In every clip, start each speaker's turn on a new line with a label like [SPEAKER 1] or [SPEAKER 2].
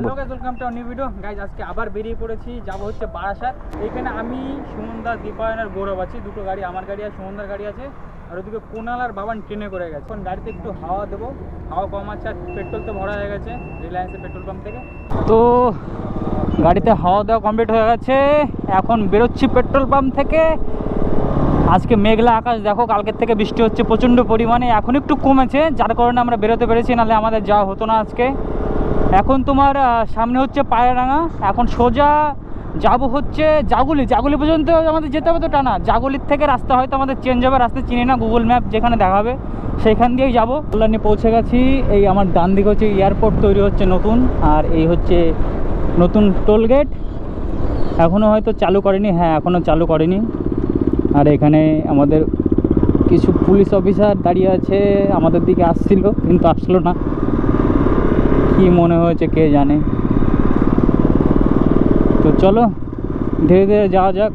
[SPEAKER 1] Hello guys, welcome to new video. Guys আজকে আবার বেরিয়ে পড়েছি, যাব হচ্ছে বারাসাত। এইখানে আমি, সুমনদা, দীপায়ন আর গৌরব আছি। দুটো গাড়ি, আমার গাড়ি আর সুমনদার গাড়ি আছে। আর ওদিকে কুনাল আর বাবান ট্রেনে করে গেছে। এখন গাড়িতে একটু হাওয়া দেবো, হাওয়া কম আছে। আর পেট্রোল তো ভরা হয়ে গেছে রিলায়েন্সের পেট্রোল পাম্প থেকে। তো গাড়িতে হাওয়া দেওয়া কমপ্লিট হয়ে গেছে, এখন বেরোচ্ছি পেট্রোল পাম্প থেকে। আজকে মেঘলা আকাশ, দেখো কালকের থেকে বৃষ্টি হচ্ছে প্রচণ্ড পরিমাণে। এখন একটু কমেছে, যার কারণে আমরা বেরোতে পেরেছি, নাহলে আমাদের যাওয়া হতো না আজকে। এখন তোমার সামনে হচ্ছে পায়রাডাঙ্গা। এখন সোজা যাব হচ্ছে জাগুলি। জাগুলি পর্যন্ত আমাদের যেতে হবে তো টানা। জাগুলির থেকে রাস্তা হয়তো আমাদের চেঞ্জ হবে, রাস্তা চিনি না, গুগল ম্যাপ যেখানে দেখাবে সেইখান দিয়েই যাবো। কল্যাণী পৌঁছে গেছি। এই আমার ডান দিকে হচ্ছে এয়ারপোর্ট তৈরি হচ্ছে নতুন, আর এই হচ্ছে নতুন টোল গেট। এখনও হয়তো চালু করেনি, হ্যাঁ এখনও চালু করেনি। আর এখানে আমাদের কিছু পুলিশ অফিসার দাঁড়িয়ে আছে, আমাদের দিকে আসছিল কিন্তু আসলো না, কি মনে হয়েছে কে জানে। তো চলো ধীরে ধীরে যাওয়া যাক।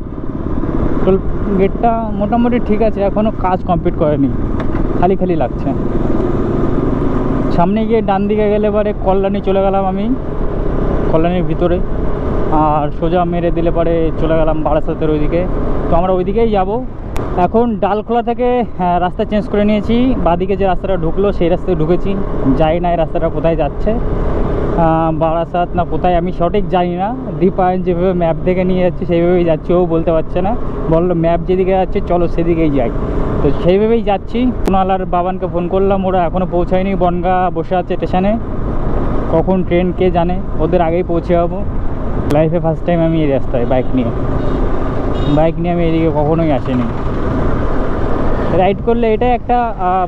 [SPEAKER 1] টোল গেটটা মোটামুটি ঠিক আছে, এখনও কাজ কমপ্লিট করেনি, খালি খালি লাগছে। সামনে গিয়ে ডান দিকে গেলে পরে কল্যাণী চলে গেলাম আমি, কল্যাণীর ভিতরে। আর সোজা মেরে দিলে পরে চলে গেলাম বারাসাতের ওইদিকে। তো আমরা ওইদিকেই যাব। এখন ডালখোলা থেকে রাস্তা চেঞ্জ করে নিয়েছি, বাঁদিকে যে রাস্তাটা ঢুকলো সেই রাস্তায় ঢুকেছি। জানি না এই রাস্তাটা কোথায় যাচ্ছে, বারাসাত না কোথায় আমি সঠিক জানি না। দীপায়ন যেভাবে ম্যাপ দেখে নিয়ে যাচ্ছে সেইভাবেই যাচ্ছি, ও বলতে পারছে না। বললো ম্যাপ যেদিকে যাচ্ছে চলো সেদিকেই যাই, তো সেইভাবেই যাচ্ছি। কুনাল আর বাবানকে ফোন করলাম, ওরা এখনও পৌঁছায়নি, বনগা বসে আছে স্টেশনে। কখন ট্রেন কে জানে, ওদের আগেই পৌঁছে যাবো। লাইফে ফার্স্ট টাইম আমি এই রাস্তায় বাইক নিয়ে আমি এদিকে কখনোই আসিনি। রাইড করলে এটাই একটা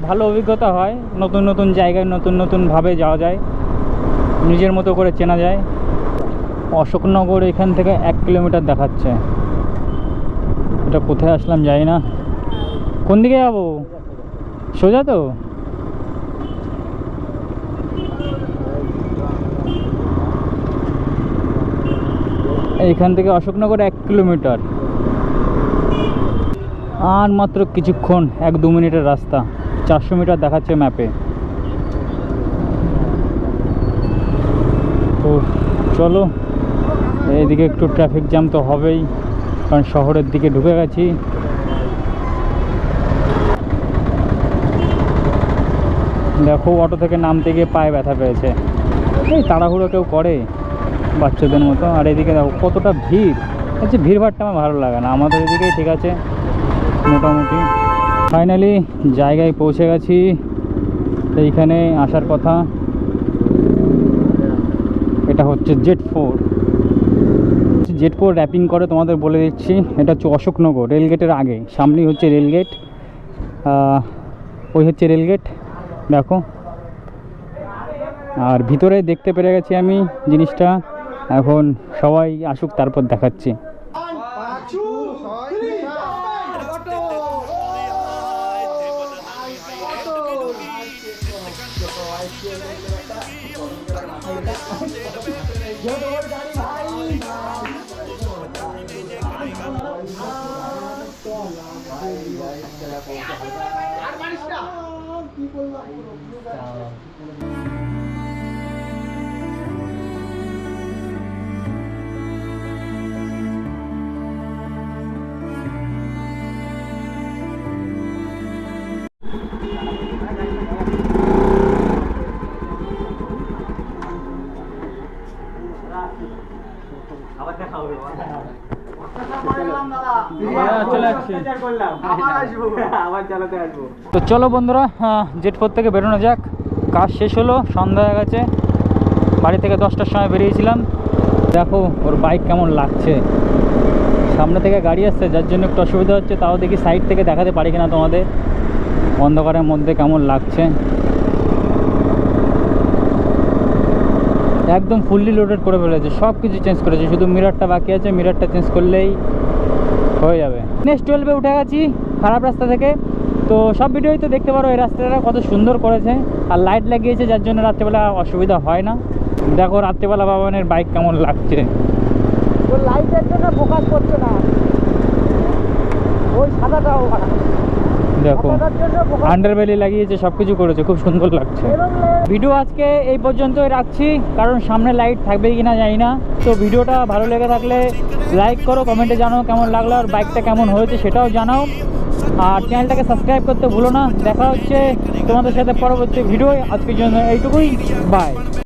[SPEAKER 1] ভালো অভিজ্ঞতা হয়, নতুন নতুন জায়গায় নতুন নতুনভাবে যাওয়া যায়, নিজের মতো করে চেনা যায়। অশোকনগর এখান থেকে 1 কিলোমিটার দেখাচ্ছে। এটা কোথায় আসলাম জানি না। কোন দিকে যাবো? সোজা তো? এইখান থেকে অশোকনগর 1 কিলোমিটার, আর মাত্র কিছুক্ষণ, 1-2 মিনিটের রাস্তা। 400 মিটার দেখাচ্ছে ম্যাপে। তো চলো, এইদিকে একটু ট্রাফিক জ্যাম তো হবেই, কারণ শহরের দিকে ঢুকে গেছি। দেখো অটো থেকে নামতে গিয়ে পায়ে ব্যথা পেয়েছে। এই তাড়াহুড়ো কেউ করে বাচ্চাদের মতো। আর এদিকে দেখো কতটা ভিড় হচ্ছে, ভিড়ভাড়টা আমার ভালো লাগে না। আমাদের এদিকেই ঠিক আছে মোটামুটি। ফাইনালি জায়গায় পৌঁছে গেছি, এইখানে আসার কথা। এটা হচ্ছে Z4 র্যাপিং করে তোমাদের বলে দিচ্ছি। এটা হচ্ছে অশোকনগর রেলগেটের আগে, সামনেই হচ্ছে রেলগেট। ওই হচ্ছে রেলগেট, দেখো। আর ভিতরে দেখতে পেরে গেছি আমি জিনিসটা। এখন সবাই আসুক তারপর দেখাচ্ছি। তো চলো বন্ধুরা, Z4 থেকে বেরোনো যাক। কাজ শেষ হলো, সন্ধ্যা হয়ে গেছে। বাড়ি থেকে 10টার সময় বেরিয়েছিলাম। দেখো ওর বাইক কেমন লাগছে। সামনে থেকে গাড়ি আসছে যার জন্য একটু অসুবিধা হচ্ছে, তাও দেখি সাইড থেকে দেখাতে পারি কিনা তোমাদের অন্ধকারের মধ্যে কেমন লাগছে। একদম ফুললি লোডেড করে ফেলেছে, সব কিছু চেঞ্জ করেছে, শুধু মিররটা বাকি আছে। মিররটা চেঞ্জ করলেই হয়ে যাবে। নেক্সট 12-এ উঠে গেছি খারাপ রাস্তা থেকে। তো সব ভিডিওই তো দেখতে পারো, এই রাস্তাটা কত সুন্দর করেছে। আর লাইট লাগিয়েছে যার জন্য রাত্রেবেলা অসুবিধা হয় না। দেখো রাত্রেবেলা বাবানের বাইক কেমন লাগছে। তো লাইটের জন্য ফোকাস করছে না, ওই সাদাটাও দেখো আন্ডারবেলি লাগিয়েছে, সব কিছু করেছে, খুব সুন্দর লাগছে। ভিডিও আজকে এই পর্যন্তই রাখছি, কারণ সামনে লাইট থাকবে কিনা জানি না। তো ভিডিওটা ভালো লেগে থাকলে লাইক করো, কমেন্টে জানাও কেমন লাগলো, আর বাইকটা কেমন হয়েছে সেটাও জানাও, আর চ্যানেলটাকে সাবস্ক্রাইব করতে ভুলো না। দেখা হচ্ছে তোমাদের সাথে পরবর্তী ভিডিও। আজকের জন্য এইটুকুই, বাই।